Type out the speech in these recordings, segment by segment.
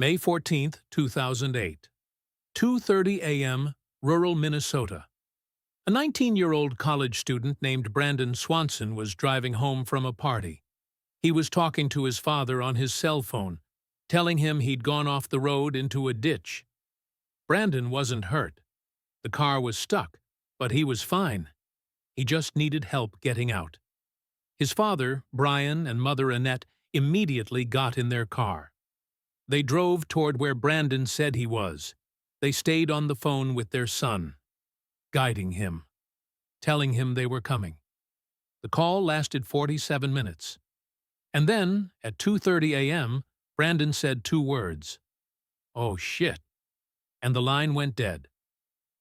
May 14, 2008. 2:30 a.m., rural Minnesota. A 19-year-old college student named Brandon Swanson was driving home from a party. He was talking to his father on his cell phone, telling him he'd gone off the road into a ditch. Brandon wasn't hurt. The car was stuck, but he was fine. He just needed help getting out. His father, Brian, and mother, Annette, immediately got in their car. They drove toward where Brandon said he was. They stayed on the phone with their son, guiding him, telling him they were coming. The call lasted 47 minutes. And then, at 2:30 a.m., Brandon said 2 words. "Oh, shit." And the line went dead.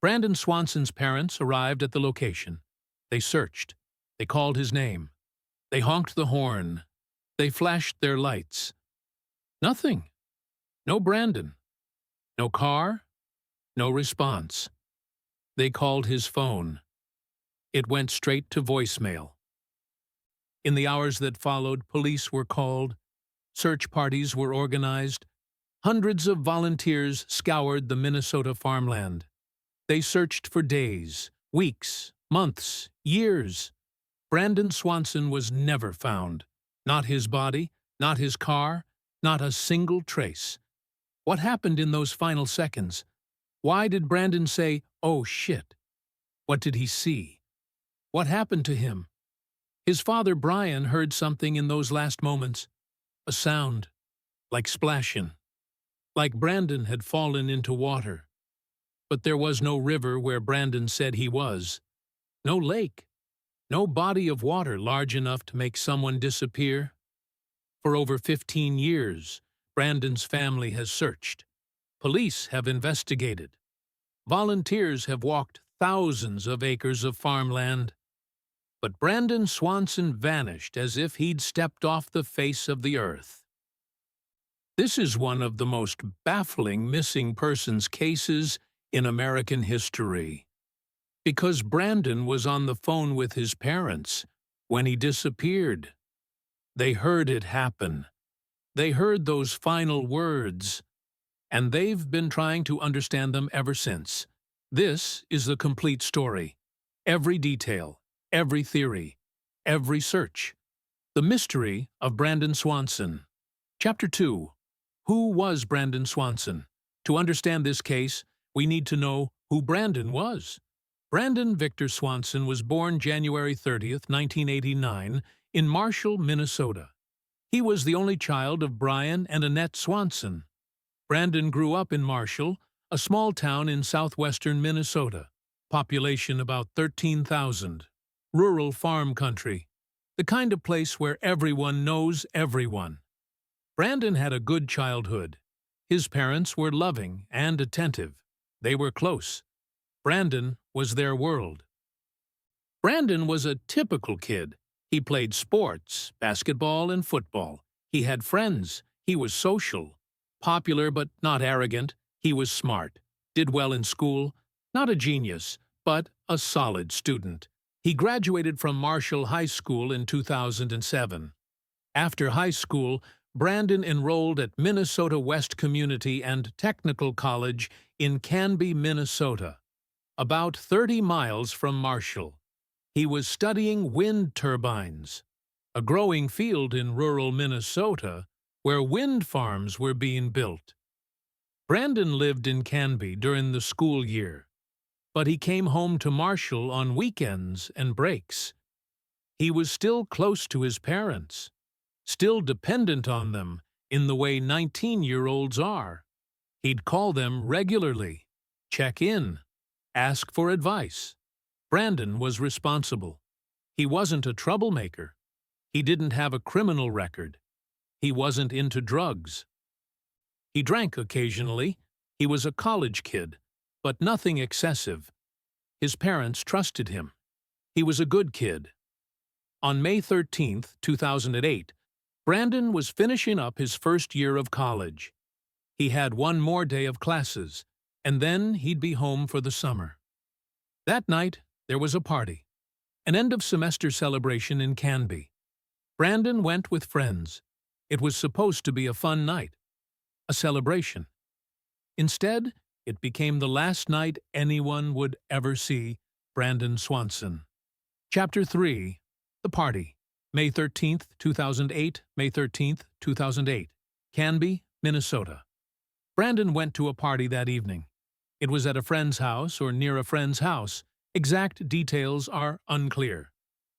Brandon Swanson's parents arrived at the location. They searched. They called his name. They honked the horn. They flashed their lights. Nothing. No Brandon. No car. No response. They called his phone. It went straight to voicemail. In the hours that followed, police were called. Search parties were organized. Hundreds of volunteers scoured the Minnesota farmland. They searched for days, weeks, months, years. Brandon Swanson was never found. Not his body, not his car, not a single trace. What happened in those final seconds? Why did Brandon say, "Oh, shit"? What did he see? What happened to him? His father, Brian, heard something in those last moments. A sound, like splashing. Like Brandon had fallen into water. But there was no river where Brandon said he was. No lake. No body of water large enough to make someone disappear. For over 15 years, Brandon's family has searched. Police have investigated. Volunteers have walked thousands of acres of farmland. But Brandon Swanson vanished as if he'd stepped off the face of the earth. This is one of the most baffling missing persons cases in American history. Because Brandon was on the phone with his parents when he disappeared. They heard it happen. They heard those final words. And they've been trying to understand them ever since. This is the complete story. Every detail, every theory, every search. The mystery of Brandon Swanson. Chapter 2. Who was Brandon Swanson? To understand this case, we need to know who Brandon was. Brandon Victor Swanson was born January 30th, 1989, in Marshall, Minnesota. He was the only child of Brian and Annette Swanson. Brandon grew up in Marshall, a small town in southwestern Minnesota, population about 13,000. Rural farm country, the kind of place where everyone knows everyone. Brandon had a good childhood. His parents were loving and attentive. They were close. Brandon was their world. Brandon was a typical kid. He played sports, basketball and football. He had friends. He was social. Popular but not arrogant. He was smart. Did well in school. Not a genius, but a solid student. He graduated from Marshall High School in 2007. After high school, Brandon enrolled at Minnesota West Community and Technical College in Canby, Minnesota, about 30 miles from Marshall. He was studying wind turbines, a growing field in rural Minnesota where wind farms were being built. Brandon lived in Canby during the school year, but he came home to Marshall on weekends and breaks. He was still close to his parents, still dependent on them in the way 19-year-olds are. He'd call them regularly, check in, ask for advice. Brandon was responsible. He wasn't a troublemaker. He didn't have a criminal record. He wasn't into drugs. He drank occasionally. He was a college kid, but nothing excessive. His parents trusted him. He was a good kid. On May 13, 2008, Brandon was finishing up his first year of college. He had one more day of classes, and then he'd be home for the summer. That night, there was a party, an end-of-semester celebration in Canby. Brandon went with friends. It was supposed to be a fun night. a celebration. Instead, it became the last night anyone would ever see Brandon Swanson. Chapter 3. The Party. May 13th, 2008, May 13th, 2008. Canby, Minnesota. Brandon went to a party that evening. It was at a friend's house or near a friend's house. Exact details are unclear.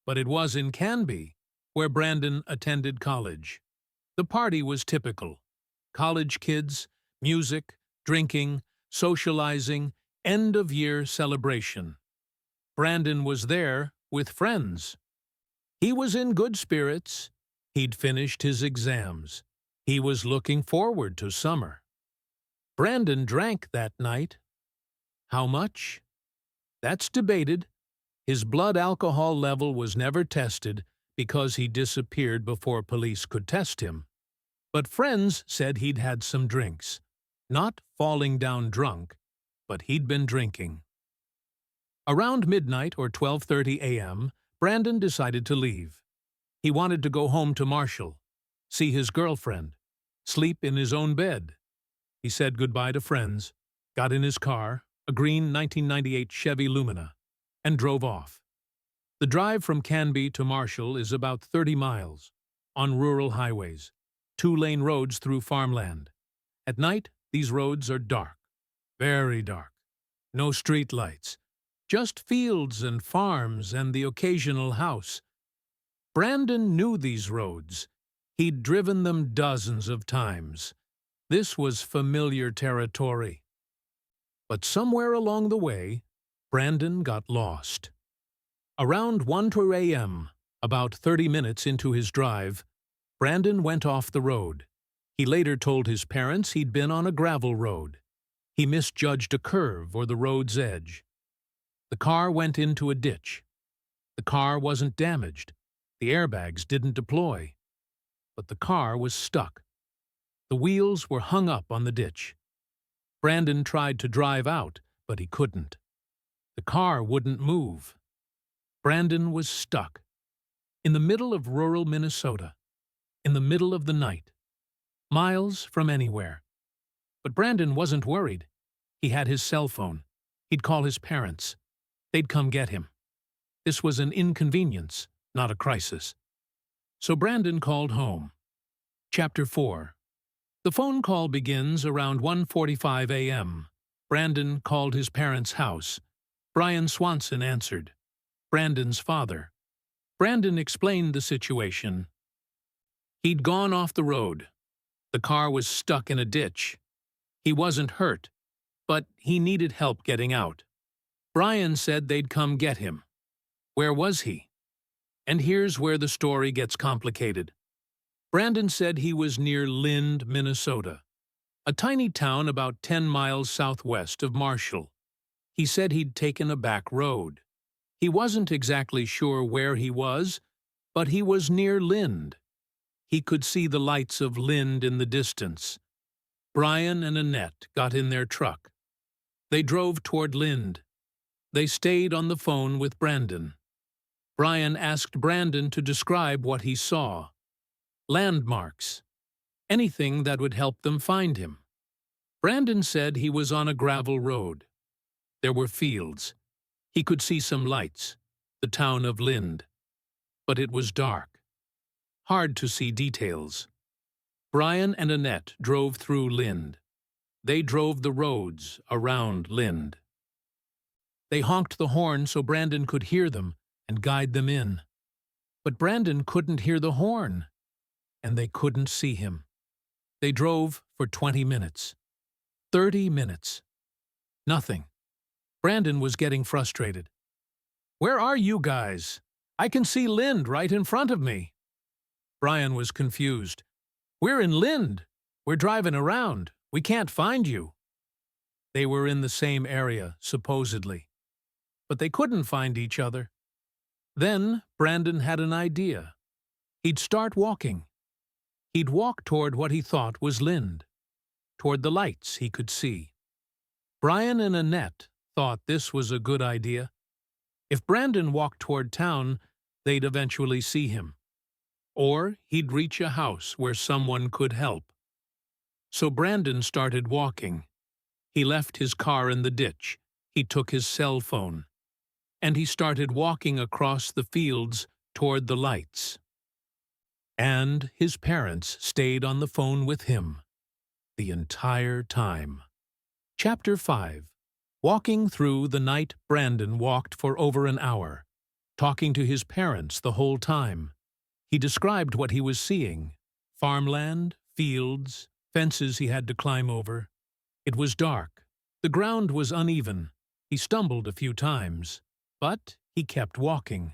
But it was in Canby, where Brandon attended college. The party was typical. College kids, music, drinking, socializing, end-of-year celebration. Brandon was there with friends. He was in good spirits. He'd finished his exams. He was looking forward to summer. Brandon drank that night. How much? That's debated. His blood alcohol level was never tested because he disappeared before police could test him. But friends said he'd had some drinks. Not falling down drunk, but he'd been drinking. Around midnight or 12:30 a.m., Brandon decided to leave. He wanted to go home to Marshall, see his girlfriend, sleep in his own bed. He said goodbye to friends, got in his car, a green 1998 Chevy Lumina, and drove off. The drive from Canby to Marshall is about 30 miles, on rural highways, 2-lane roads through farmland. At night, these roads are dark, very dark. No street lights, just fields and farms and the occasional house. Brandon knew these roads. He'd driven them dozens of times. This was familiar territory. But somewhere along the way, Brandon got lost. Around 1 a.m., about 30 minutes into his drive, Brandon went off the road. He later told his parents he'd been on a gravel road. He misjudged a curve or the road's edge. The car went into a ditch. The car wasn't damaged. The airbags didn't deploy. But the car was stuck. The wheels were hung up on the ditch. Brandon tried to drive out, but he couldn't. The car wouldn't move. Brandon was stuck. In the middle of rural Minnesota. In the middle of the night. Miles from anywhere. But Brandon wasn't worried. He had his cell phone. He'd call his parents. They'd come get him. This was an inconvenience, not a crisis. So Brandon called home. Chapter 4. The phone call begins around 1:45 a.m. Brandon called his parents' house. Brian Swanson answered. Brandon's father. Brandon explained the situation. He'd gone off the road. The car was stuck in a ditch. He wasn't hurt, but he needed help getting out. Brian said they'd come get him. Where was he? And here's where the story gets complicated. Brandon said he was near Lind, Minnesota, a tiny town about 10 miles southwest of Marshall. He said he'd taken a back road. He wasn't exactly sure where he was, but he was near Lind. He could see the lights of Lind in the distance. Brian and Annette got in their truck. They drove toward Lind. They stayed on the phone with Brandon. Brian asked Brandon to describe what he saw. Landmarks. Anything that would help them find him. Brandon said he was on a gravel road. There were fields. He could see some lights, the town of Lind. But it was dark. Hard to see details. Brian and Annette drove through Lind. They drove the roads around Lind. They honked the horn so Brandon could hear them and guide them in. But Brandon couldn't hear the horn, and they couldn't see him. They drove for 20 minutes. 30 minutes. Nothing. Brandon was getting frustrated. Where are you guys? I can see Lind right in front of me. Brian was confused. We're in Lind. We're driving around. We can't find you. They were in the same area, supposedly. But they couldn't find each other. Then Brandon had an idea. He'd start walking. He'd walk toward what he thought was Lind, toward the lights he could see. Brian and Annette thought this was a good idea. If Brandon walked toward town, they'd eventually see him. Or he'd reach a house where someone could help. So Brandon started walking. He left his car in the ditch. He took his cell phone. And he started walking across the fields toward the lights. And his parents stayed on the phone with him the entire time. Chapter 5. Walking through the night. Brandon walked for over an hour, talking to his parents the whole time. He described what he was seeing: farmland, fields, fences he had to climb over. It was dark. The ground was uneven. He stumbled a few times. But he kept walking.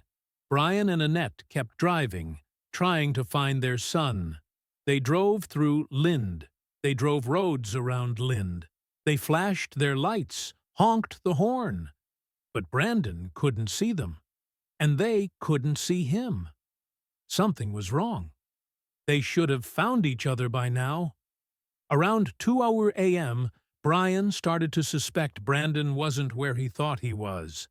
Brian and Annette kept driving, trying to find their son. They drove through Lind. They drove roads around Lind. They flashed their lights, honked the horn. But Brandon couldn't see them, and they couldn't see him. Something was wrong. They should have found each other by now. Around 2 a.m., Brian started to suspect Brandon wasn't where he thought he was.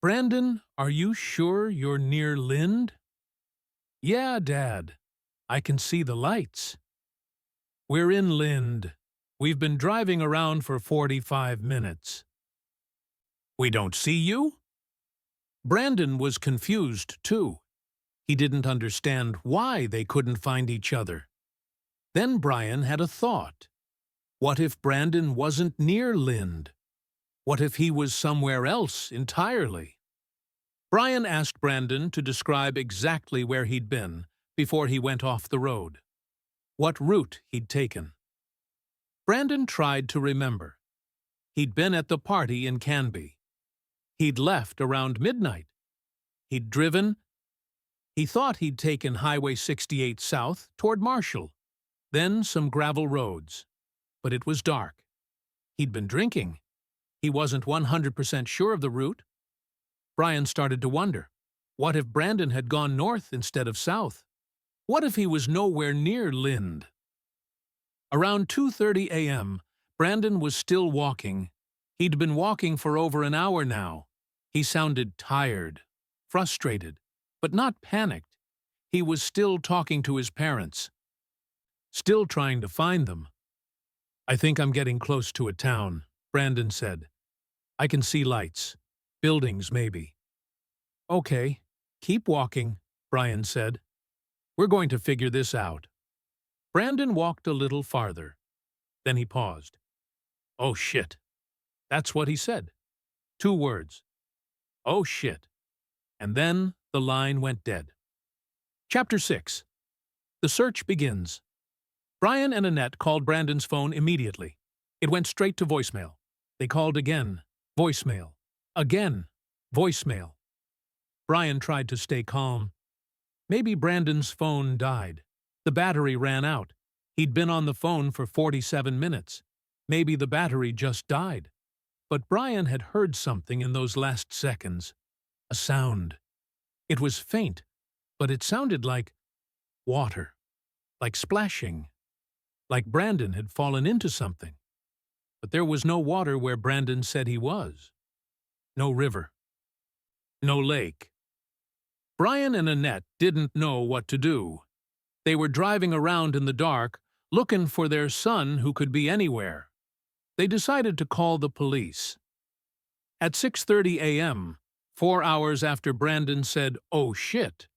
"Brandon, are you sure you're near Lind?" "Yeah, Dad. I can see the lights." "We're in Lind. We've been driving around for 45 minutes. We don't see you?" Brandon was confused, too. He didn't understand why they couldn't find each other. Then Brian had a thought. What if Brandon wasn't near Lind? What if he was somewhere else entirely? Brian asked Brandon to describe exactly where he'd been before he went off the road, what route he'd taken. Brandon tried to remember. He'd been at the party in Canby. He'd left around midnight. He'd driven. He thought he'd taken Highway 68 south toward Marshall, then some gravel roads. But it was dark. He'd been drinking. He wasn't 100% sure of the route. Brian started to wonder, what if Brandon had gone north instead of south? What if he was nowhere near Lind? Around 2:30 a.m., Brandon was still walking. He'd been walking for over an hour now. He sounded tired, frustrated, but not panicked. He was still talking to his parents, still trying to find them. "I think I'm getting close to a town," Brandon said. "I can see lights. Buildings, maybe." "Okay, keep walking," Brian said. "We're going to figure this out." Brandon walked a little farther. Then he paused. "Oh, shit." That's what he said. 2 words. "Oh, shit." And then the line went dead. Chapter 6. The search begins. Brian and Annette called Brandon's phone immediately. It went straight to voicemail. They called again. Voicemail. Again. Voicemail. Brian tried to stay calm. Maybe Brandon's phone died. The battery ran out. He'd been on the phone for 47 minutes. Maybe the battery just died. But Brian had heard something in those last seconds. A sound. It was faint, but it sounded like water, like splashing, like Brandon had fallen into something. But there was no water where Brandon said he was. No river. No lake. Brian and Annette didn't know what to do. They were driving around in the dark, looking for their son who could be anywhere. They decided to call the police. At 6:30 a.m., 4 hours after Brandon said, "Oh shit,"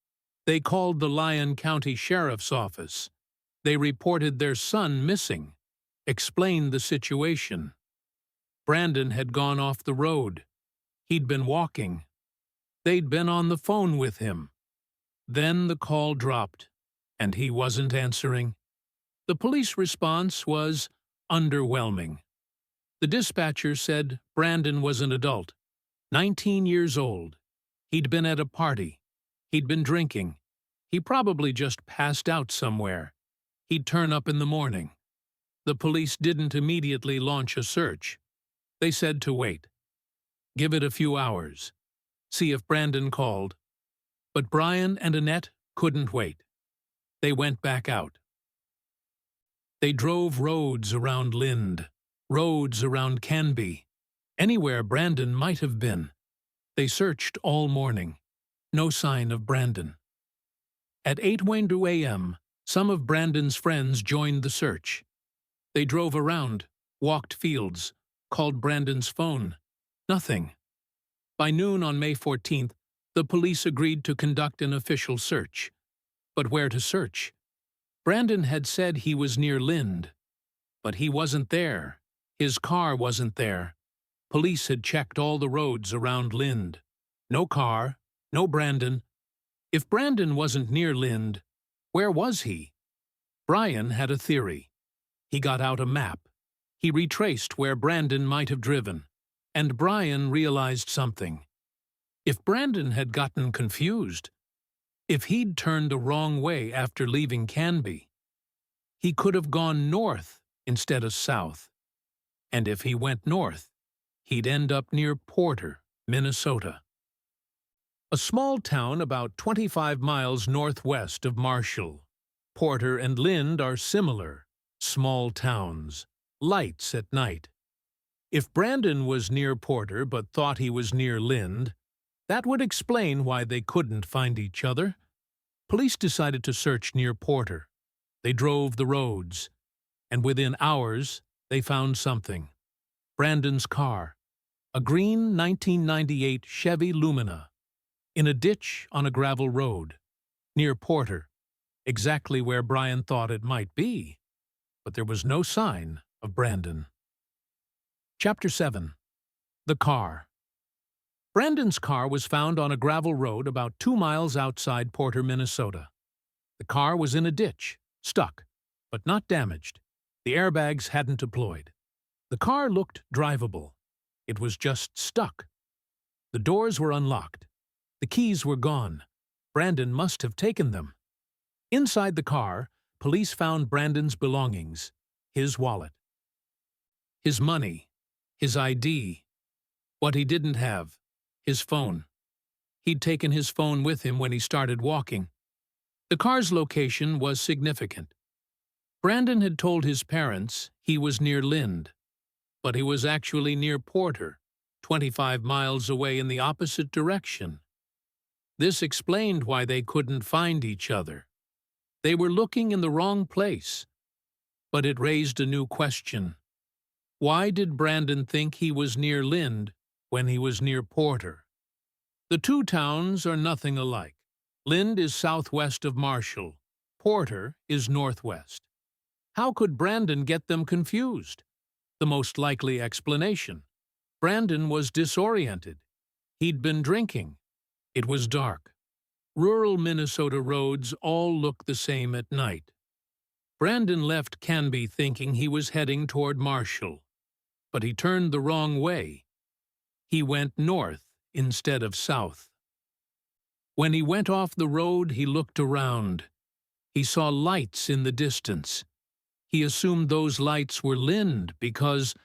they called the Lyon County Sheriff's Office. They reported their son missing, explained the situation. Brandon had gone off the road. He'd been walking. They'd been on the phone with him. Then the call dropped, and he wasn't answering. The police response was underwhelming. The dispatcher said Brandon was an adult, 19 years old. He'd been at a party. He'd been drinking. He probably just passed out somewhere. He'd turn up in the morning. The police didn't immediately launch a search. They said to wait. Give it a few hours. See if Brandon called. But Brian and Annette couldn't wait. They went back out. They drove roads around Lind, roads around Canby, anywhere Brandon might have been. They searched all morning. No sign of Brandon. At 8:02 a.m., some of Brandon's friends joined the search. They drove around, walked fields, called Brandon's phone. Nothing. By noon on May 14th, the police agreed to conduct an official search. But where to search? Brandon had said he was near Lind. But he wasn't there. His car wasn't there. Police had checked all the roads around Lind. No car, no Brandon. If Brandon wasn't near Lind, where was he? Brian had a theory. He got out a map. He retraced where Brandon might have driven. And Brian realized something. If Brandon had gotten confused, if he'd turned the wrong way after leaving Canby, he could have gone north instead of south. And if he went north, he'd end up near Porter, Minnesota. A small town about 25 miles northwest of Marshall. Porter and Lind are similar, small towns, lights at night. If Brandon was near Porter but thought he was near Lind, that would explain why they couldn't find each other. Police decided to search near Porter. They drove the roads, and within hours they found something. Brandon's car, a green 1998 Chevy Lumina, in a ditch on a gravel road, near Porter, exactly where Brian thought it might be, but there was no sign of Brandon. Chapter 7. The Car. Brandon's car was found on a gravel road about 2 miles outside Porter, Minnesota. The car was in a ditch, stuck, but not damaged. The airbags hadn't deployed. The car looked drivable. It was just stuck. The doors were unlocked. The keys were gone. Brandon must have taken them. Inside the car, police found Brandon's belongings, his wallet, his money, his ID. What he didn't have, his phone. He'd taken his phone with him when he started walking. The car's location was significant. Brandon had told his parents he was near Lind, but he was actually near Porter, 25 miles away in the opposite direction. This explained why they couldn't find each other. They were looking in the wrong place. But it raised a new question. Why did Brandon think he was near Lind when he was near Porter? The two towns are nothing alike. Lind is southwest of Marshall. Porter is northwest. How could Brandon get them confused? The most likely explanation. Brandon was disoriented. He'd been drinking. It was dark. Rural Minnesota roads all look the same at night. Brandon left Canby thinking he was heading toward Marshall, but he turned the wrong way. He went north instead of south. When he went off the road, he looked around. He saw lights in the distance. He assumed those lights were Lind because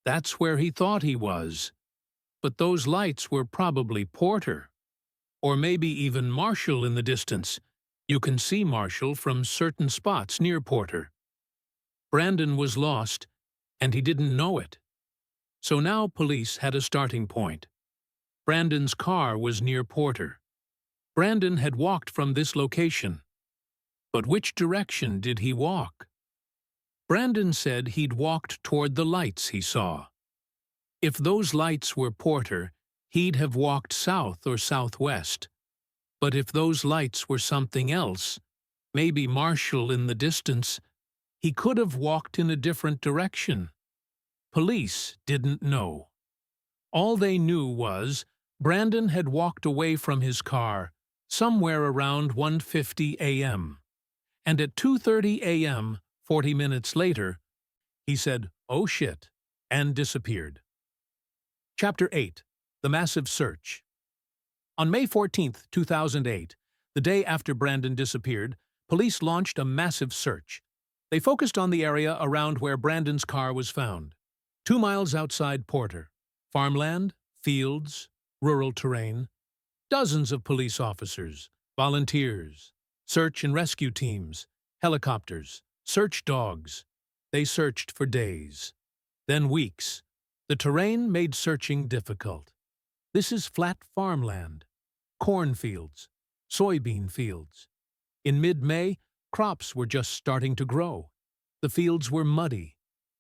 that's where he thought he was. But those lights were probably Porter. Or maybe even Marshall in the distance. You can see Marshall from certain spots near Porter. Brandon was lost, and he didn't know it. So now police had a starting point. Brandon's car was near Porter. Brandon had walked from this location. But which direction did he walk? Brandon said he'd walked toward the lights he saw. If those lights were Porter, he'd have walked south or southwest. But if those lights were something else, maybe Marshall in the distance, he could have walked in a different direction. Police didn't know. All they knew was Brandon had walked away from his car somewhere around 1:50 a.m. And at 2:30 a.m., 40 minutes later, he said, "Oh shit," and disappeared. Chapter 8. The Massive Search. On May 14, 2008, the day after Brandon disappeared, police launched a massive search. They focused on the area around where Brandon's car was found. 2 miles outside Porter. Farmland, fields, rural terrain. Dozens of police officers, volunteers, search and rescue teams, helicopters, search dogs. They searched for days. Then weeks. The terrain made searching difficult. This is flat farmland, cornfields, soybean fields. In mid-May, crops were just starting to grow. The fields were muddy.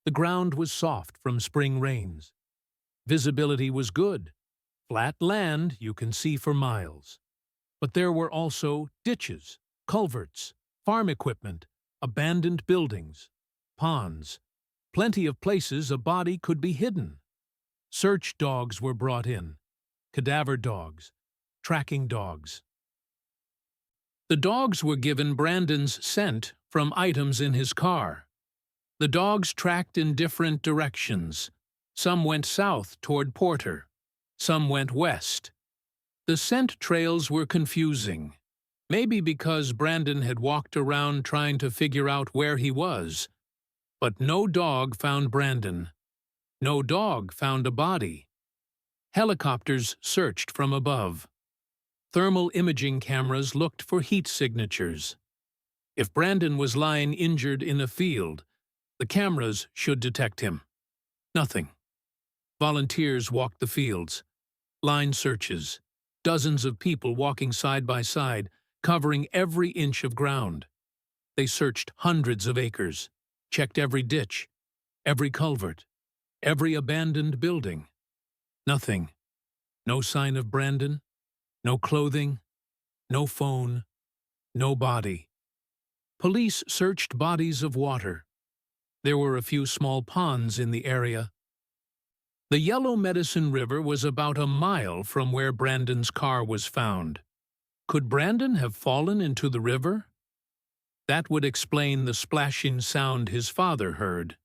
The ground was soft from spring rains. Visibility was good. Flat land you can see for miles. But there were also ditches, culverts, farm equipment, abandoned buildings, ponds, plenty of places a body could be hidden. Search dogs were brought in, cadaver dogs, tracking dogs. The dogs were given Brandon's scent from items in his car. The dogs tracked in different directions. Some went south toward Porter. Some went west. The scent trails were confusing. Maybe because Brandon had walked around trying to figure out where he was. But no dog found Brandon. No dog found a body. Helicopters searched from above. Thermal imaging cameras looked for heat signatures. If Brandon was lying injured in a field, the cameras should detect him. Nothing. Volunteers walked the fields. Line searches. Dozens of people walking side by side, covering every inch of ground. They searched hundreds of acres, checked every ditch, every culvert, every abandoned building. Nothing. No sign of Brandon, no clothing, no phone, no body. Police searched bodies of water. There were a few small ponds in the area. The Yellow Medicine River was about a mile from where Brandon's car was found. Could Brandon have fallen into the river? That would explain the splashing sound his father heard.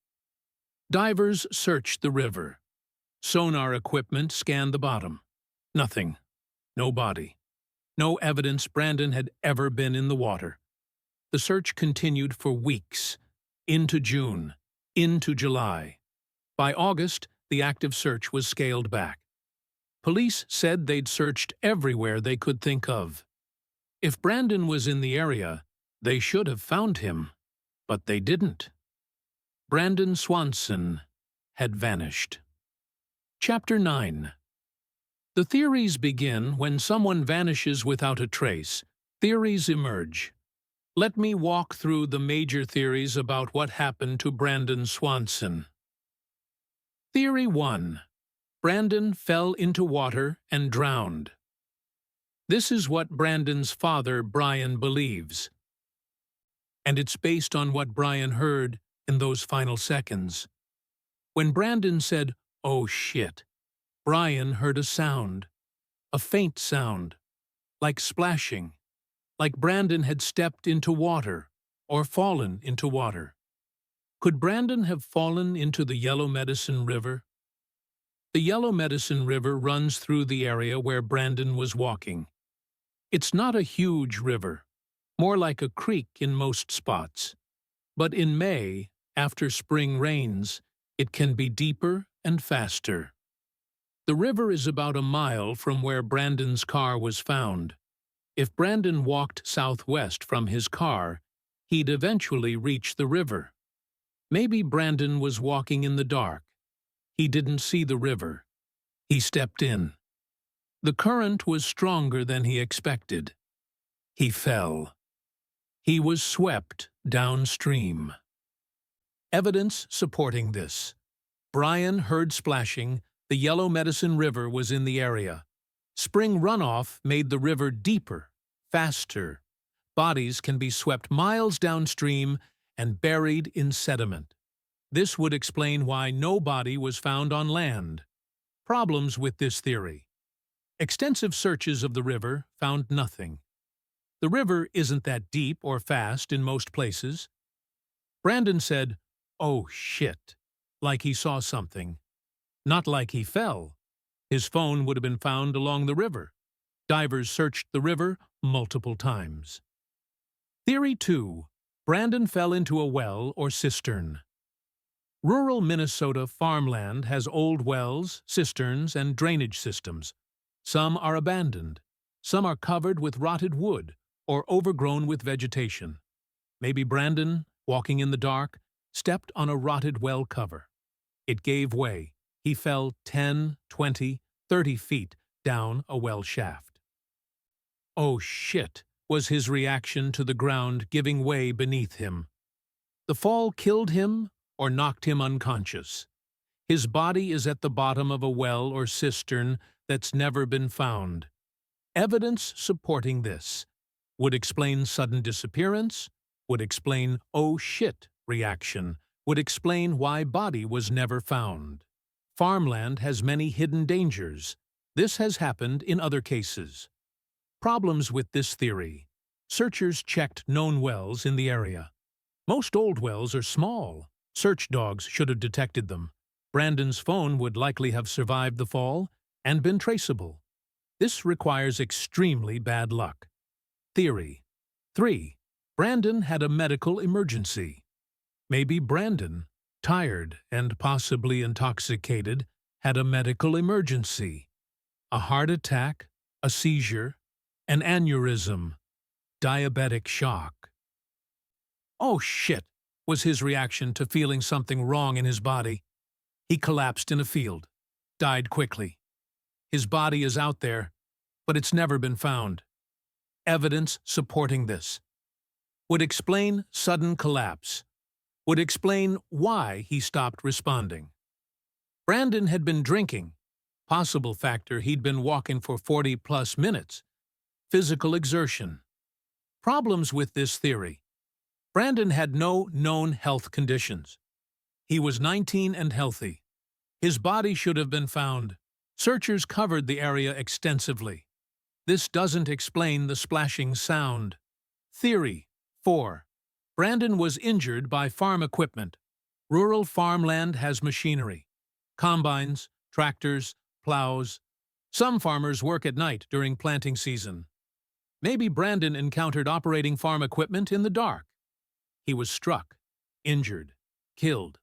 Divers searched the river. Sonar equipment scanned the bottom. Nothing. No body. No evidence Brandon had ever been in the water. The search continued for weeks, into June, into July. By August, the active search was scaled back. Police said they'd searched everywhere they could think of. If Brandon was in the area, they should have found him, but they didn't. Brandon Swanson had vanished. Chapter 9. The theories begin when someone vanishes without a trace. Theories emerge. Let me walk through the major theories about what happened to Brandon Swanson. Theory 1. Brandon fell into water and drowned. This is what Brandon's father, Brian, believes. And it's based on what Brian heard in those final seconds. When Brandon said, "Oh shit," Brian heard a sound, a faint sound, like splashing, like Brandon had stepped into water or fallen into water. Could Brandon have fallen into the Yellow Medicine River? The Yellow Medicine River runs through the area where Brandon was walking. It's not a huge river, more like a creek in most spots. But in May, after spring rains, it can be deeper and faster. The river is about a mile from where Brandon's car was found. If Brandon walked southwest from his car, he'd eventually reach the river. Maybe Brandon was walking in the dark. He didn't see the river. He stepped in. The current was stronger than he expected. He fell. He was swept downstream. Evidence supporting this. Brian heard splashing. The Yellow Medicine River was in the area. Spring runoff made the river deeper, faster. Bodies can be swept miles downstream and buried in sediment. This would explain why no body was found on land. Problems with this theory. Extensive searches of the river found nothing. The river isn't that deep or fast in most places. Brandon said, "Oh shit," like he saw something. Not like he fell. His phone would have been found along the river. Divers searched the river multiple times. Theory 2. Brandon fell into a well or cistern. Rural Minnesota farmland has old wells, cisterns, and drainage systems. Some are abandoned. Some are covered with rotted wood or overgrown with vegetation. Maybe Brandon, walking in the dark, stepped on a rotted well cover. It gave way. He fell 10, 20, 30 feet down a well shaft. "Oh shit," was his reaction to the ground giving way beneath him. The fall killed him or knocked him unconscious. His body is at the bottom of a well or cistern that's never been found. Evidence supporting this would explain sudden disappearance, would explain "oh shit" reaction, would explain why body was never found. Farmland has many hidden dangers. This has happened in other cases. Problems with this theory. Searchers checked known wells in the area. Most old wells are small. Search dogs should have detected them. Brandon's phone would likely have survived the fall and been traceable. This requires extremely bad luck. Theory 3. Brandon had a medical emergency. Maybe Brandon, tired and possibly intoxicated, had a medical emergency. A heart attack, a seizure, an aneurysm, diabetic shock. "Oh shit," was his reaction to feeling something wrong in his body. He collapsed in a field, died quickly. His body is out there, but it's never been found. Evidence supporting this would explain sudden collapse, would explain why he stopped responding. Brandon had been drinking. Possible factor, he'd been walking for 40-plus minutes. Physical exertion. Problems with this theory. Brandon had no known health conditions. He was 19 and healthy. His body should have been found. Searchers covered the area extensively. This doesn't explain the splashing sound. Theory 4. Brandon was injured by farm equipment. Rural farmland has machinery. Combines, tractors, plows. Some farmers work at night during planting season. Maybe Brandon encountered operating farm equipment in the dark. He was struck, injured, killed.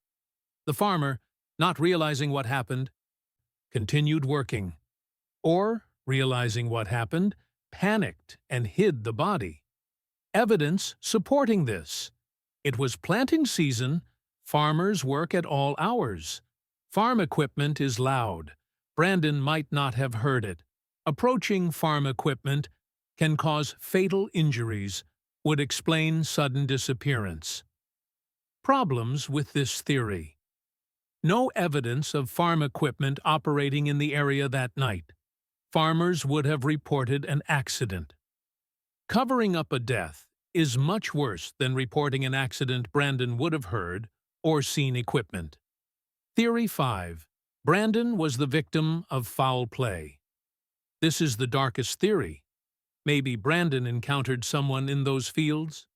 The farmer, not realizing what happened, continued working. Or, realizing what happened, panicked and hid the body. Evidence supporting this. It was planting season. Farmers work at all hours. Farm equipment is loud. Brandon might not have heard it. Approaching farm equipment can cause fatal injuries, would explain sudden disappearance. Problems with this theory. No evidence of farm equipment operating in the area that night. Farmers would have reported an accident. Covering up a death is much worse than reporting an accident Brandon would have heard or seen equipment. Theory 5. Brandon was the victim of foul play. This is the darkest theory. Maybe Brandon encountered someone in those fields,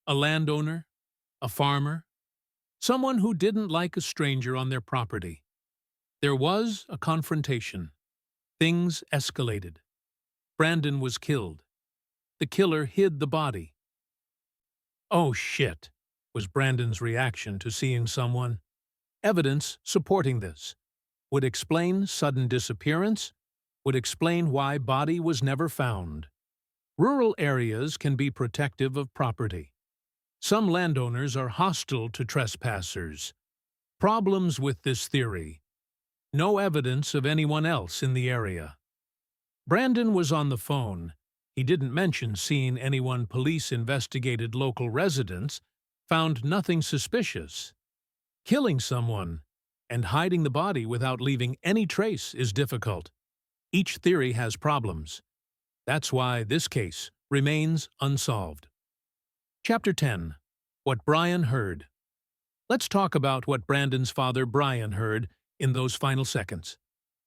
a landowner, a farmer, someone who didn't like a stranger on their property. There was a confrontation. Things escalated. Brandon was killed. The killer hid the body. "Oh shit," was Brandon's reaction to seeing someone. Evidence supporting this would explain sudden disappearance, would explain why body was never found. Rural areas can be protective of property. Some landowners are hostile to trespassers. Problems with this theory. No evidence of anyone else in the area. Brandon was on the phone. He didn't mention seeing anyone. Police investigated local residents, found nothing suspicious. Killing someone and hiding the body without leaving any trace is difficult. Each theory has problems. That's why this case remains unsolved. Chapter 10. What Brian heard. Let's talk about what Brandon's father Brian heard in those final seconds,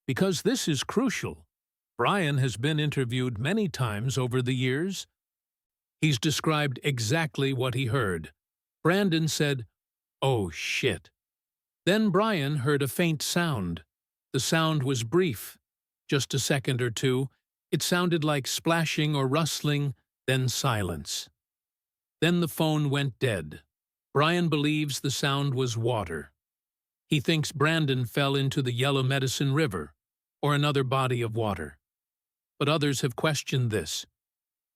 because this is crucial. Brian has been interviewed many times over the years. He's described exactly what he heard. Brandon said, "Oh shit." Then Brian heard a faint sound. The sound was brief, just a second or two. It sounded like splashing or rustling, then silence. Then the phone went dead. Brian believes the sound was water. He thinks Brandon fell into the Yellow Medicine River or another body of water. But others have questioned this.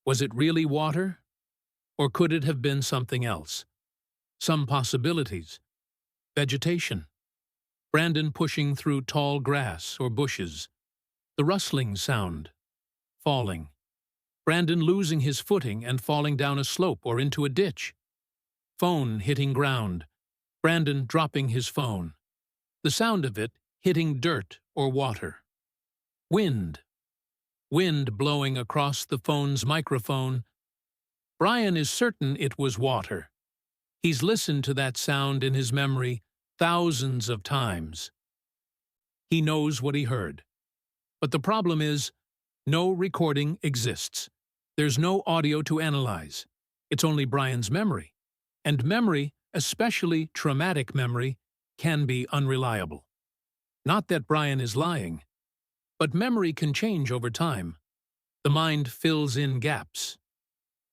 Was it really water? Or could it have been something else? Some possibilities. Vegetation. Brandon pushing through tall grass or bushes. The rustling sound. Falling. Brandon losing his footing and falling down a slope or into a ditch. Phone hitting ground. Brandon dropping his phone. The sound of it hitting dirt or water. Wind. Wind blowing across the phone's microphone. Brian is certain it was water. He's listened to that sound in his memory thousands of times. He knows what he heard. But the problem is, no recording exists. There's no audio to analyze. It's only Brian's memory. And memory, especially traumatic memory, can be unreliable. Not that Brian is lying, but memory can change over time. The mind fills in gaps.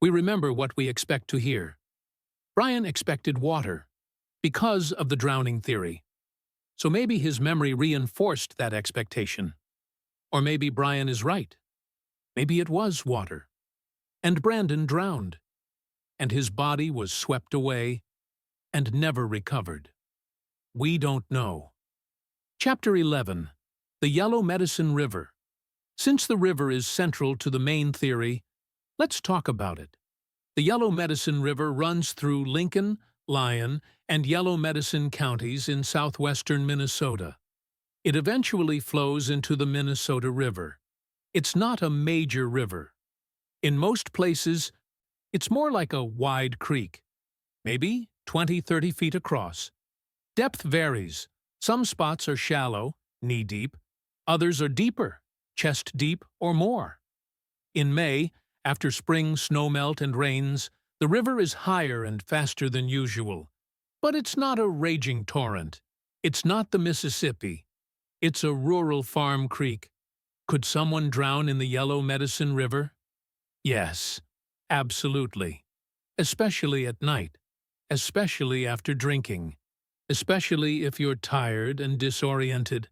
We remember what we expect to hear. Brian expected water, because of the drowning theory. So maybe his memory reinforced that expectation. Or maybe Brian is right. Maybe it was water. And Brandon drowned. And his body was swept away and never recovered. We don't know. Chapter 11. The Yellow Medicine River. Since the river is central to the main theory, let's talk about it. The Yellow Medicine River runs through Lincoln, Lyon, and Yellow Medicine counties in southwestern Minnesota. It eventually flows into the Minnesota River. It's not a major river. In most places, it's more like a wide creek, maybe 20-30 feet across. Depth varies. Some spots are shallow, knee-deep. Others are deeper, chest-deep or more. In May, after spring snowmelt and rains, the river is higher and faster than usual. But it's not a raging torrent. It's not the Mississippi. It's a rural farm creek. Could someone drown in the Yellow Medicine River? Yes, absolutely. Especially at night. Especially after drinking. Especially if you're tired and disoriented.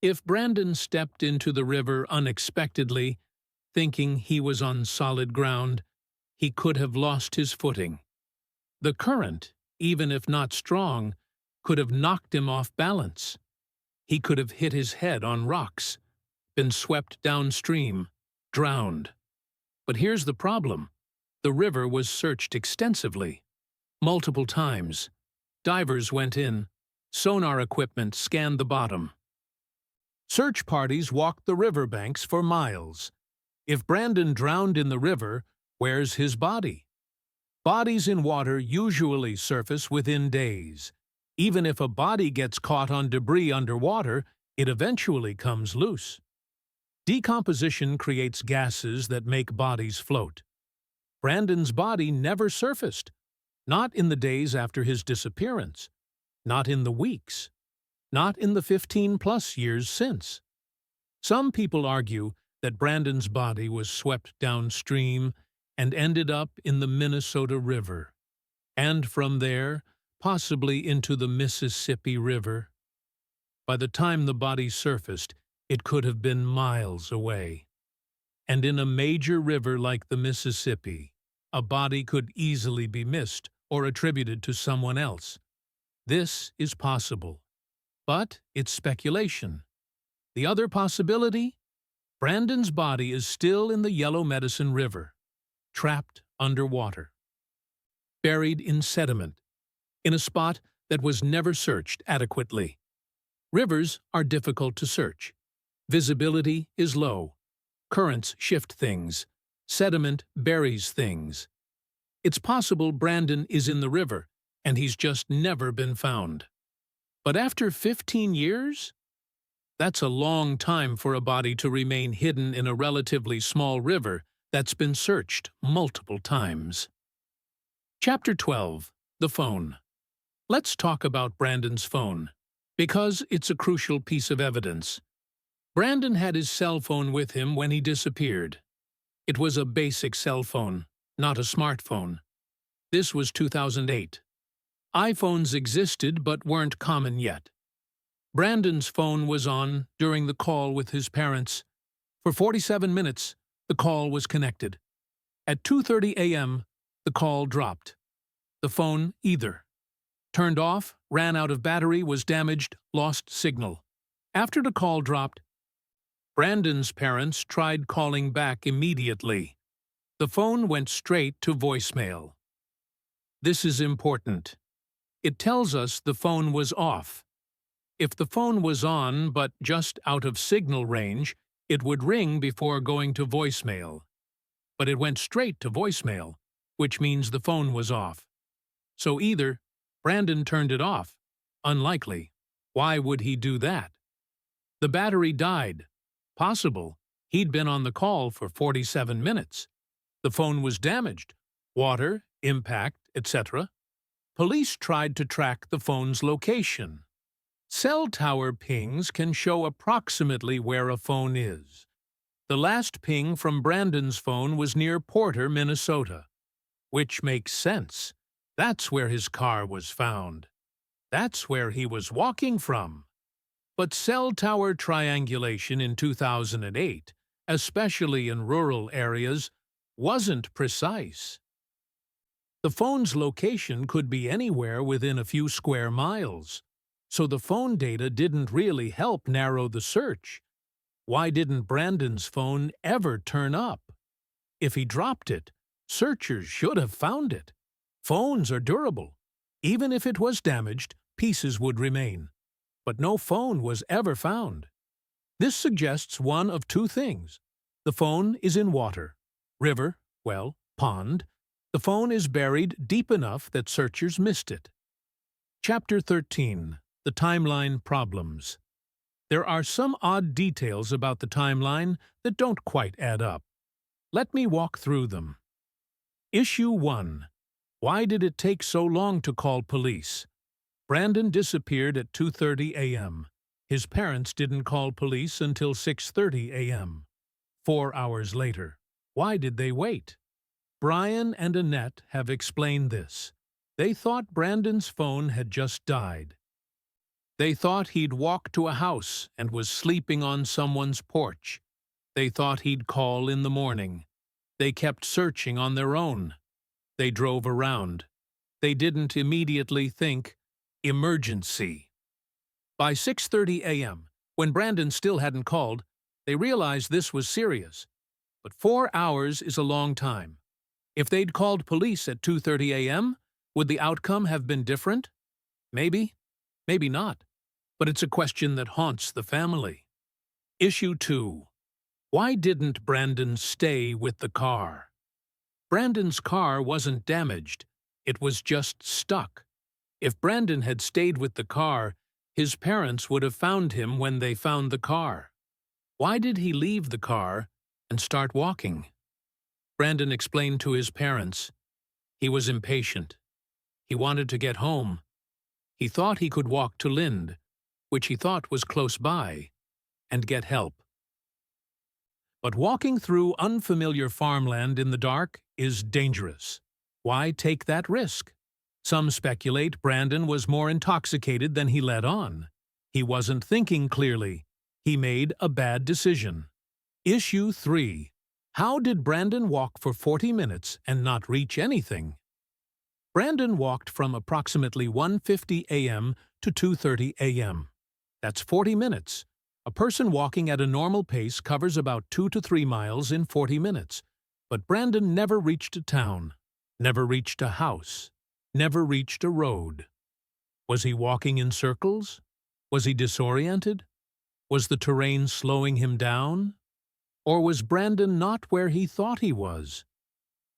If Brandon stepped into the river unexpectedly, thinking he was on solid ground, he could have lost his footing. The current, even if not strong, could have knocked him off balance. He could have hit his head on rocks, been swept downstream, drowned. But here's the problem. The river was searched extensively. Multiple times. Divers went in. Sonar equipment scanned the bottom. Search parties walked the riverbanks for miles. If Brandon drowned in the river, where's his body? Bodies in water usually surface within days. Even if a body gets caught on debris underwater, it eventually comes loose. Decomposition creates gases that make bodies float. Brandon's body never surfaced, not in the days after his disappearance, not in the weeks, not in the 15-plus years since. Some people argue that Brandon's body was swept downstream and ended up in the Minnesota River, and from there, possibly into the Mississippi River. By the time the body surfaced, it could have been miles away. And in a major river like the Mississippi, a body could easily be missed or attributed to someone else. This is possible, but it's speculation. The other possibility? Brandon's body is still in the Yellow Medicine River, trapped underwater, buried in sediment, in a spot that was never searched adequately. Rivers are difficult to search. Visibility is low. Currents shift things. Sediment buries things. It's possible Brandon is in the river, and he's just never been found. But after 15 years? That's a long time for a body to remain hidden in a relatively small river that's been searched multiple times. Chapter 12. The Phone. Let's talk about Brandon's phone, because it's a crucial piece of evidence. Brandon had his cell phone with him when he disappeared. It was a basic cell phone, not a smartphone. This was 2008. iPhones existed but weren't common yet. Brandon's phone was on during the call with his parents. For 47 minutes, the call was connected. At 2:30 a.m., the call dropped. The phone either turned off, ran out of battery, was damaged, lost signal. After the call dropped, Brandon's parents tried calling back immediately. The phone went straight to voicemail. This is important. It tells us the phone was off. If the phone was on but just out of signal range, it would ring before going to voicemail. But it went straight to voicemail, which means the phone was off. So either Brandon turned it off. Unlikely. Why would he do that? The battery died. Possible. He'd been on the call for 47 minutes. The phone was damaged. Water, impact, etc. Police tried to track the phone's location. Cell tower pings can show approximately where a phone is. The last ping from Brandon's phone was near Porter, Minnesota. Which makes sense. That's where his car was found. That's where he was walking from. But cell tower triangulation in 2008, especially in rural areas, wasn't precise. The phone's location could be anywhere within a few square miles, so the phone data didn't really help narrow the search. Why didn't Brandon's phone ever turn up? If he dropped it, searchers should have found it. Phones are durable. Even if it was damaged, pieces would remain. But no phone was ever found. This suggests one of two things. The phone is in water. River, well, pond. The phone is buried deep enough that searchers missed it. Chapter 13. The Timeline Problems. There are some odd details about the timeline that don't quite add up. Let me walk through them. Issue 1. Why did it take so long to call police? Brandon disappeared at 2:30 a.m. His parents didn't call police until 6:30 a.m. 4 hours later. Why did they wait? Brian and Annette have explained this. They thought Brandon's phone had just died. They thought he'd walked to a house and was sleeping on someone's porch. They thought he'd call in the morning. They kept searching on their own. They drove around. They didn't immediately think, emergency. By 6:30 a.m., when Brandon still hadn't called, they realized this was serious. But 4 hours is a long time. If they'd called police at 2:30 a.m., would the outcome have been different? Maybe, maybe not. But it's a question that haunts the family. Issue 2. Why didn't Brandon stay with the car? Brandon's car wasn't damaged. It was just stuck. If Brandon had stayed with the car, his parents would have found him when they found the car. Why did he leave the car and start walking? Brandon explained to his parents. He was impatient. He wanted to get home. He thought he could walk to Lind, which he thought was close by, and get help. But walking through unfamiliar farmland in the dark is dangerous. Why take that risk? Some speculate Brandon was more intoxicated than he let on. He wasn't thinking clearly. He made a bad decision. Issue 3. How did Brandon walk for 40 minutes and not reach anything? Brandon walked from approximately 1:50 a.m. to 2:30 a.m. That's 40 minutes. A person walking at a normal pace covers about 2 to 3 miles in 40 minutes. But Brandon never reached a town, never reached a house, never reached a road. Was he walking in circles? Was he disoriented? Was the terrain slowing him down? Or was Brandon not where he thought he was?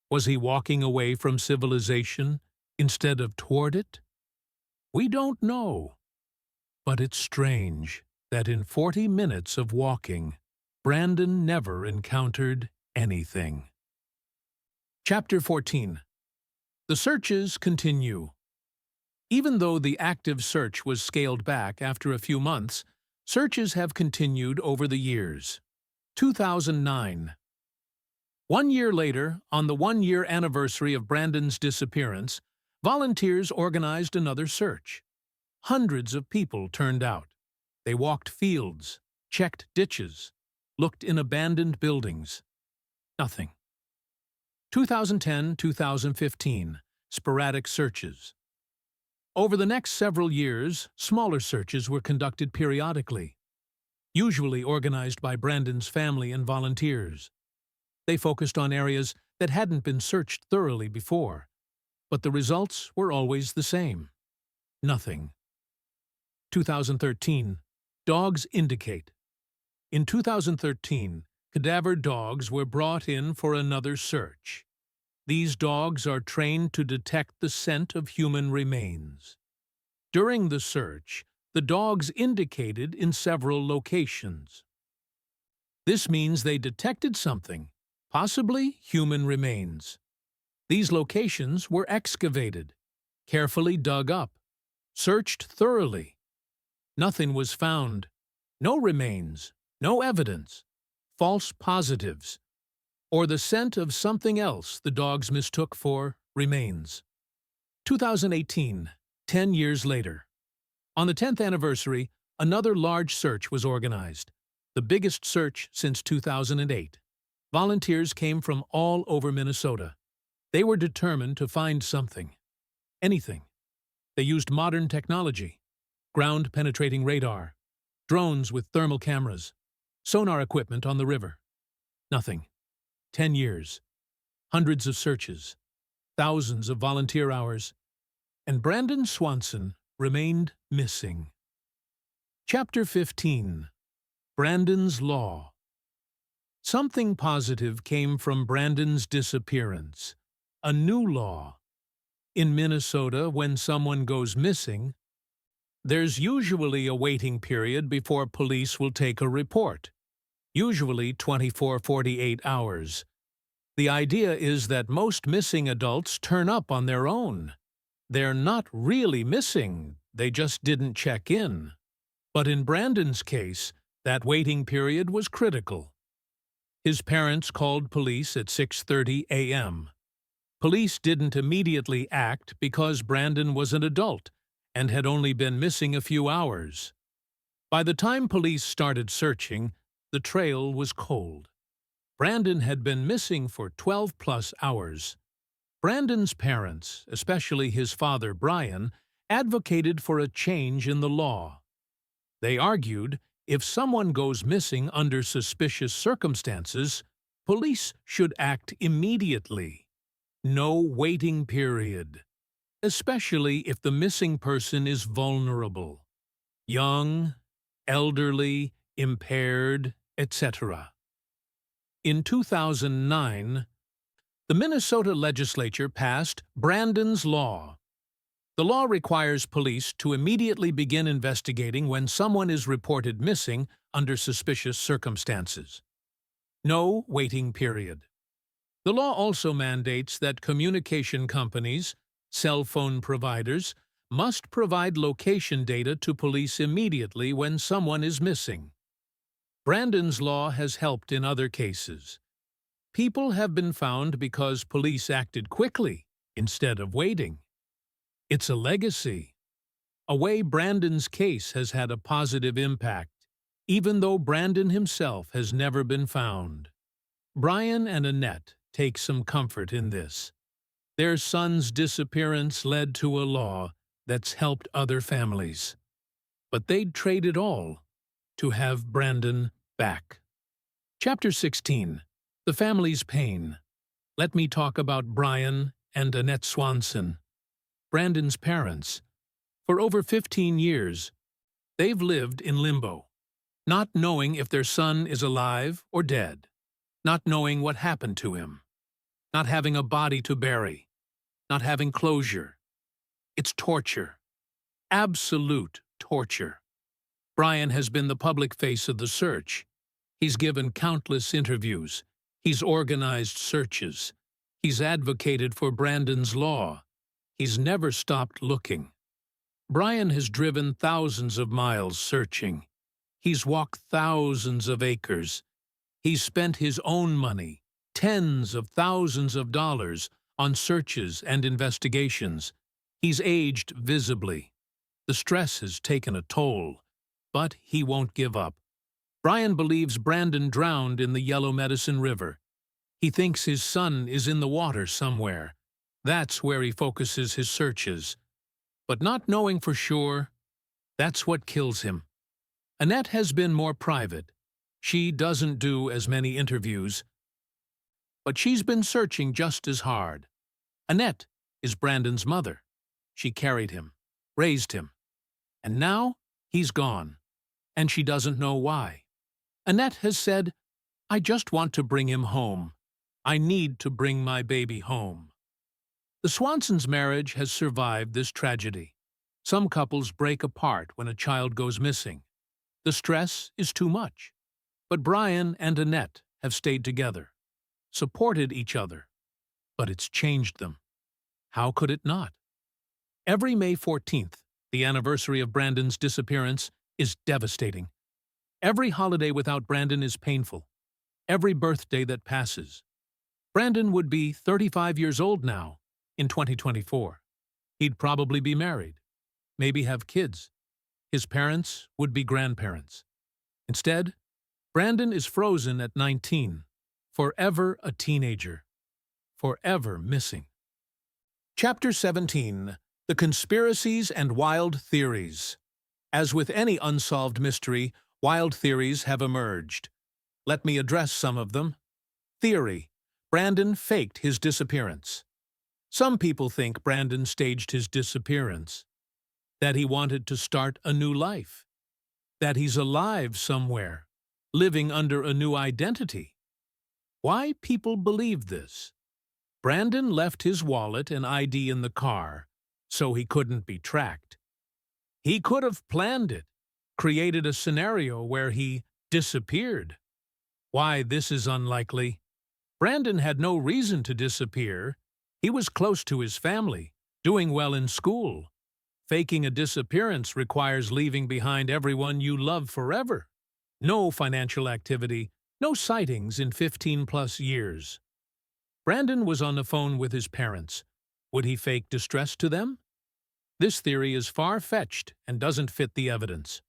Was he walking away from civilization instead of toward it? We don't know. But it's strange that in 40 minutes of walking, Brandon never encountered anything. Chapter 14. The searches continue. Even though the active search was scaled back after a few months, searches have continued over the years. 2009. 1 year later, on the 1-year anniversary of Brandon's disappearance, volunteers organized another search. Hundreds of people turned out. They walked fields, checked ditches, looked in abandoned buildings. Nothing. 2010-2015, sporadic searches. Over the next several years, smaller searches were conducted periodically, usually organized by Brandon's family and volunteers. They focused on areas that hadn't been searched thoroughly before, but the results were always the same. Nothing. 2013. Dogs indicate. In 2013, cadaver dogs were brought in for another search. These dogs are trained to detect the scent of human remains. During the search, the dogs indicated in several locations. This means they detected something, possibly human remains. These locations were excavated, carefully dug up, searched thoroughly. Nothing was found. No remains, no evidence, false positives, or the scent of something else the dogs mistook for remains. 2018, 10 years later. On the 10th anniversary, another large search was organized, the biggest search since 2008. Volunteers came from all over Minnesota. They were determined to find something. Anything. They used modern technology, ground-penetrating radar, drones with thermal cameras, sonar equipment on the river. Nothing. 10 years. Hundreds of searches. Thousands of volunteer hours. And Brandon Swanson remained missing. Chapter 15. Brandon's Law. Something positive came from Brandon's disappearance. A new law. In Minnesota, when someone goes missing, there's usually a waiting period before police will take a report, usually 24-48 hours. The idea is that most missing adults turn up on their own. They're not really missing, they just didn't check in. But in Brandon's case, that waiting period was critical. His parents called police at 6:30 a.m. Police didn't immediately act because Brandon was an adult and had only been missing a few hours. By the time police started searching, the trail was cold. Brandon had been missing for 12-plus hours. Brandon's parents, especially his father Brian, advocated for a change in the law. They argued if someone goes missing under suspicious circumstances, police should act immediately. No waiting period, especially if the missing person is vulnerable, young, elderly, impaired, etc. In 2009, the Minnesota legislature passed Brandon's Law. The law requires police to immediately begin investigating when someone is reported missing under suspicious circumstances. No waiting period. The law also mandates that communication companies, cell phone providers, must provide location data to police immediately when someone is missing. Brandon's Law has helped in other cases. People have been found because police acted quickly instead of waiting. It's a legacy, a way Brandon's case has had a positive impact, even though Brandon himself has never been found. Brian and Annette take some comfort in this. Their son's disappearance led to a law that's helped other families. But they'd trade it all to have Brandon back. Chapter 16. The Family's Pain. Let me talk about Brian and Annette Swanson, Brandon's parents. For over 15 years, they've lived in limbo, not knowing if their son is alive or dead, not knowing what happened to him, not having a body to bury, not having closure. It's torture. Absolute torture. Brian has been the public face of the search. He's given countless interviews. He's organized searches. He's advocated for Brandon's Law. He's never stopped looking. Brian has driven thousands of miles searching. He's walked thousands of acres. He's spent his own money, tens of thousands of dollars, on searches and investigations. He's aged visibly. The stress has taken a toll, but he won't give up. Brian believes Brandon drowned in the Yellow Medicine River. He thinks his son is in the water somewhere. That's where he focuses his searches. But not knowing for sure, that's what kills him. Annette has been more private. She doesn't do as many interviews, but she's been searching just as hard. Annette is Brandon's mother. She carried him. raised him. And now he's gone, and she doesn't know why. Annette has said, "I just want to bring him home. I need to bring my baby home." The Swansons' marriage has survived this tragedy. Some couples break apart when a child goes missing. The stress is too much. But Brian and Annette have stayed together, supported each other. But it's changed them. How could it not? Every May 14th, the anniversary of Brandon's disappearance, is devastating. Every holiday without Brandon is painful. Every birthday that passes. Brandon would be 35 years old now, in 2024. He'd probably be married, maybe have kids. His parents would be grandparents. Instead, Brandon is frozen at 19, forever a teenager, forever missing. Chapter 17. The Conspiracies and Wild Theories. As with any unsolved mystery, wild theories have emerged. Let me address some of them. Theory: Brandon faked his disappearance. Some people think Brandon staged his disappearance, that he wanted to start a new life, that he's alive somewhere, living under a new identity. Why people believe this? Brandon left his wallet and ID in the car, so he couldn't be tracked. He could have planned it, created a scenario where he disappeared. Why this is unlikely? Brandon had no reason to disappear. He was close to his family, doing well in school. Faking a disappearance requires leaving behind everyone you love forever. No financial activity, no sightings in 15+ years. Brandon was on the phone with his parents. Would he fake distress to them? This theory is far-fetched and doesn't fit the evidence.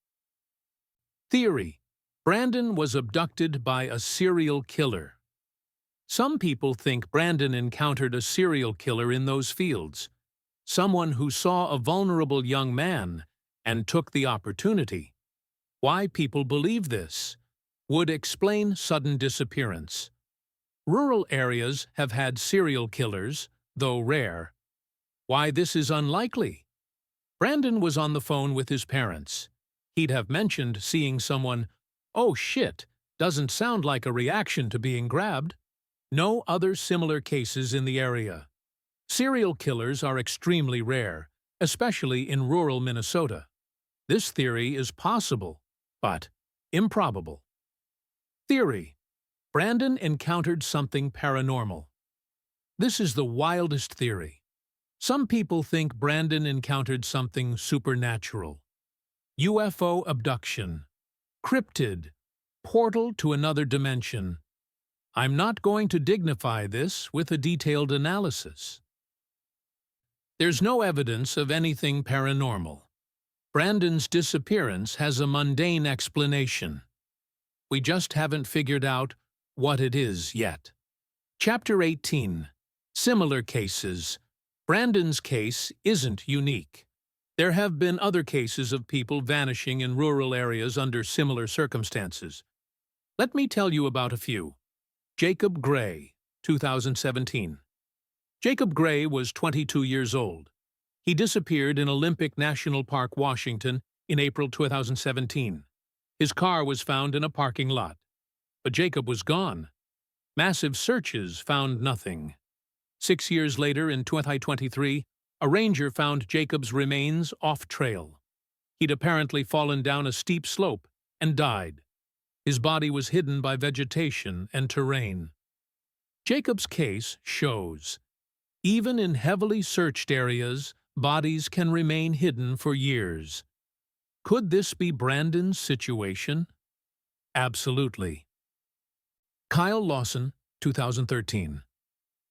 Theory: Brandon was abducted by a serial killer. Some people think Brandon encountered a serial killer in those fields, someone who saw a vulnerable young man and took the opportunity. Why people believe this would explain sudden disappearance. Rural areas have had serial killers, though rare. Why this is unlikely? Brandon was on the phone with his parents. He'd have mentioned seeing someone. "Oh shit, doesn't sound like a reaction to being grabbed." No other similar cases in the area. Serial killers are extremely rare, especially in rural Minnesota. This theory is possible, but improbable. Theory: Brandon encountered something paranormal. This is the wildest theory. Some people think Brandon encountered something supernatural. UFO abduction, cryptid, portal to another dimension. I'm not going to dignify this with a detailed analysis. There's no evidence of anything paranormal. Brandon's disappearance has a mundane explanation. We just haven't figured out what it is yet. Chapter 18. Similar cases. Brandon's case isn't unique. There have been other cases of people vanishing in rural areas under similar circumstances. Let me tell you about a few. Jacob Gray, 2017. Jacob Gray was 22 years old. He disappeared in Olympic National Park, Washington, in April 2017. His car was found in a parking lot. But Jacob was gone. Massive searches found nothing. 6 years later, in 2023, a ranger found Jacob's remains off-trail. He'd apparently fallen down a steep slope and died. His body was hidden by vegetation and terrain. Jacob's case shows, even in heavily searched areas, bodies can remain hidden for years. Could this be Brandon's situation? Absolutely. Kyle Lawson, 2013.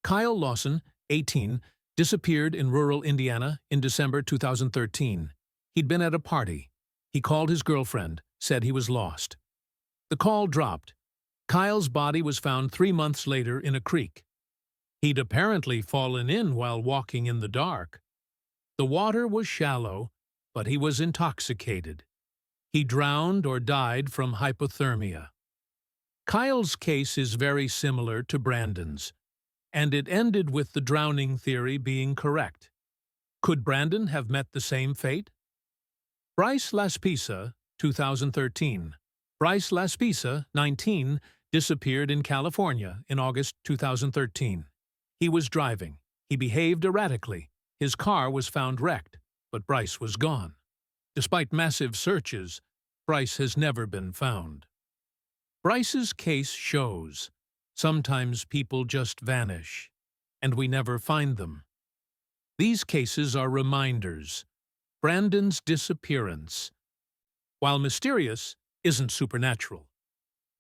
Kyle Lawson, 18, disappeared in rural Indiana in December 2013. He'd been at a party. He called his girlfriend, said he was lost. The call dropped. Kyle's body was found 3 months later in a creek. He'd apparently fallen in while walking in the dark. The water was shallow, but he was intoxicated. He drowned or died from hypothermia. Kyle's case is very similar to Brandon's, and it ended with the drowning theory being correct. Could Brandon have met the same fate? Bryce Laspisa, 2013. Bryce Laspisa, 19, disappeared in California in August 2013. He was driving. He behaved erratically. His car was found wrecked, but Bryce was gone. Despite massive searches, Bryce has never been found. Bryce's case shows sometimes people just vanish, and we never find them. These cases are reminders. Brandon's disappearance, while mysterious, isn't supernatural.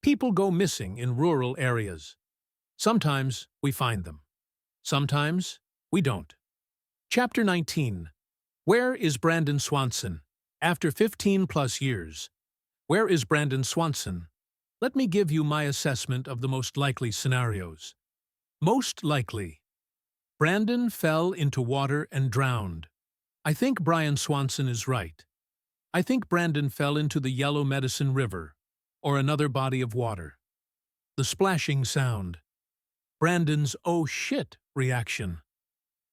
People go missing in rural areas. Sometimes we find them. Sometimes we don't. Chapter 19. Where is Brandon Swanson? After 15+ years. Where is Brandon Swanson? Let me give you my assessment of the most likely scenarios. Most likely. Brandon fell into water and drowned. I think Brian Swanson is right. I think Brandon fell into the Yellow Medicine River, or another body of water. The splashing sound. Brandon's "oh shit" reaction.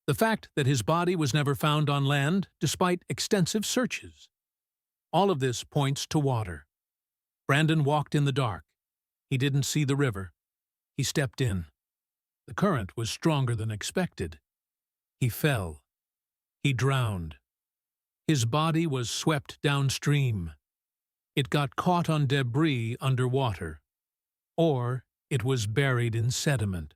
The fact that his body was never found on land despite extensive searches. All of this points to water. Brandon walked in the dark. He didn't see the river. He stepped in. The current was stronger than expected. He fell. He drowned. His body was swept downstream. It got caught on debris underwater. Or it was buried in sediment.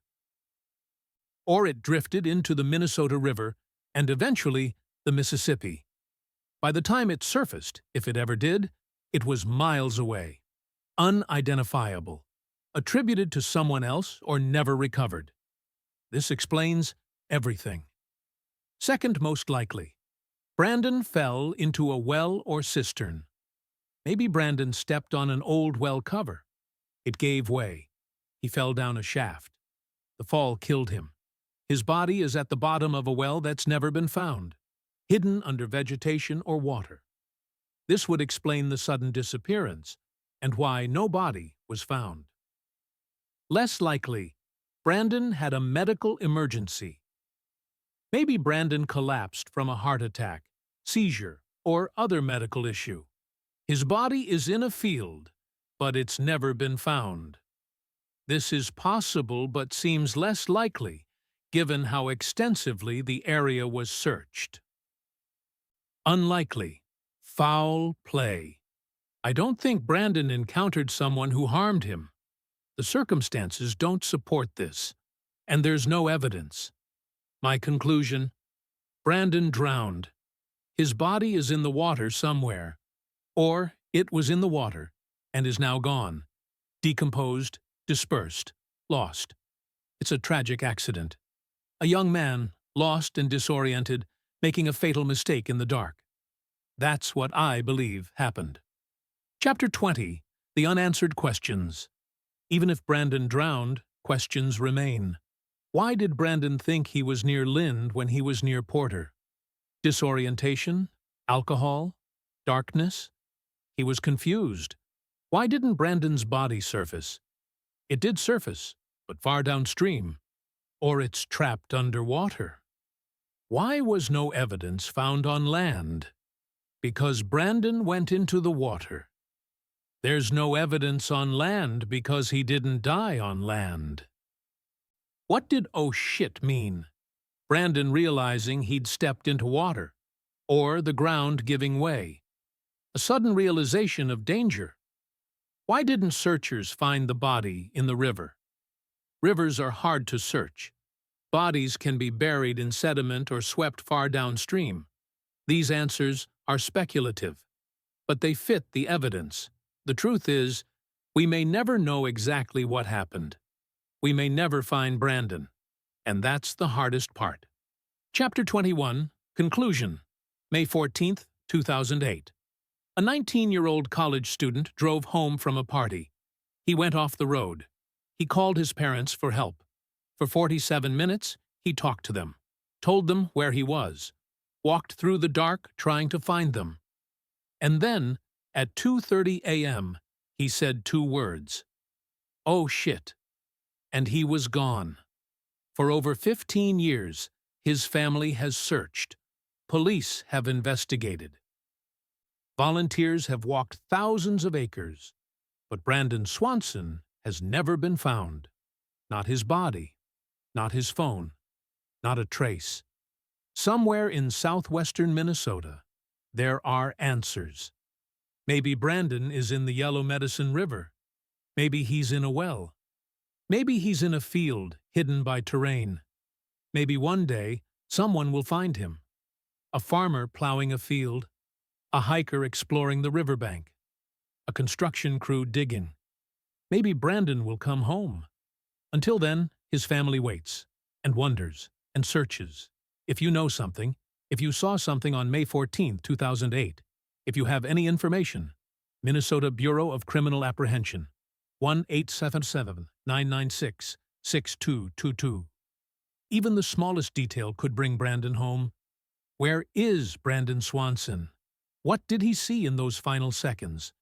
Or it drifted into the Minnesota River and eventually the Mississippi. By the time it surfaced, if it ever did, it was miles away, unidentifiable, attributed to someone else or never recovered. This explains everything. Second most likely, Brandon fell into a well or cistern. Maybe Brandon stepped on an old well cover. It gave way. He fell down a shaft. The fall killed him. His body is at the bottom of a well that's never been found, hidden under vegetation or water. This would explain the sudden disappearance and why no body was found. Less likely, Brandon had a medical emergency. Maybe Brandon collapsed from a heart attack, seizure, or other medical issue. His body is in a field, but it's never been found. This is possible but seems less likely, given how extensively the area was searched. Unlikely. Foul play. I don't think Brandon encountered someone who harmed him. The circumstances don't support this, and there's no evidence. My conclusion: Brandon drowned. His body is in the water somewhere, or it was in the water and is now gone, decomposed, dispersed, lost. It's a tragic accident. A young man, lost and disoriented, making a fatal mistake in the dark. That's what I believe happened. Chapter 20. The Unanswered Questions. Even if Brandon drowned, questions remain. Why did Brandon think he was near Lind when he was near Porter? Disorientation? Alcohol? Darkness? He was confused. Why didn't Brandon's body surface? It did surface, but far downstream. Or it's trapped underwater. Why was no evidence found on land? Because Brandon went into the water. There's no evidence on land because he didn't die on land. What did "oh shit" mean? Brandon realizing he'd stepped into water, or the ground giving way. A sudden realization of danger. Why didn't searchers find the body in the river? Rivers are hard to search. Bodies can be buried in sediment or swept far downstream. These answers are speculative, but they fit the evidence. The truth is, we may never know exactly what happened. We may never find Brandon, and that's the hardest part. Chapter 21. Conclusion. May 14, 2008. A 19-year-old college student drove home from a party. He went off the road. He called his parents for help. For 47 minutes, he talked to them, told them where he was, walked through the dark trying to find them. And then, at 2:30 a.m., he said 2 words. "Oh shit." And he was gone. For over 15 years, his family has searched, Police have investigated. Volunteers have walked thousands of acres, but Brandon Swanson has never been found. Not his body, not his phone, not a trace. Somewhere in southwestern Minnesota, there are answers. Maybe Brandon is in the Yellow Medicine River. Maybe he's in a well. Maybe he's in a field hidden by terrain. Maybe one day someone will find him. A farmer plowing a field, a hiker exploring the riverbank, a construction crew digging. Maybe Brandon will come home. Until then, his family waits and wonders and searches. If you know something, if you saw something on May 14, 2008, if you have any information, Minnesota Bureau of Criminal Apprehension, 1-877-996-6222. Even the smallest detail could bring Brandon home. Where is Brandon Swanson? What did he see in those final seconds?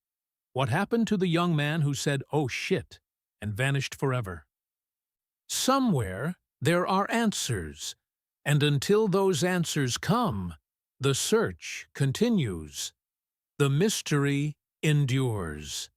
What happened to the young man who said, "Oh shit," and vanished forever? Somewhere there are answers, and until those answers come, the search continues. The mystery endures.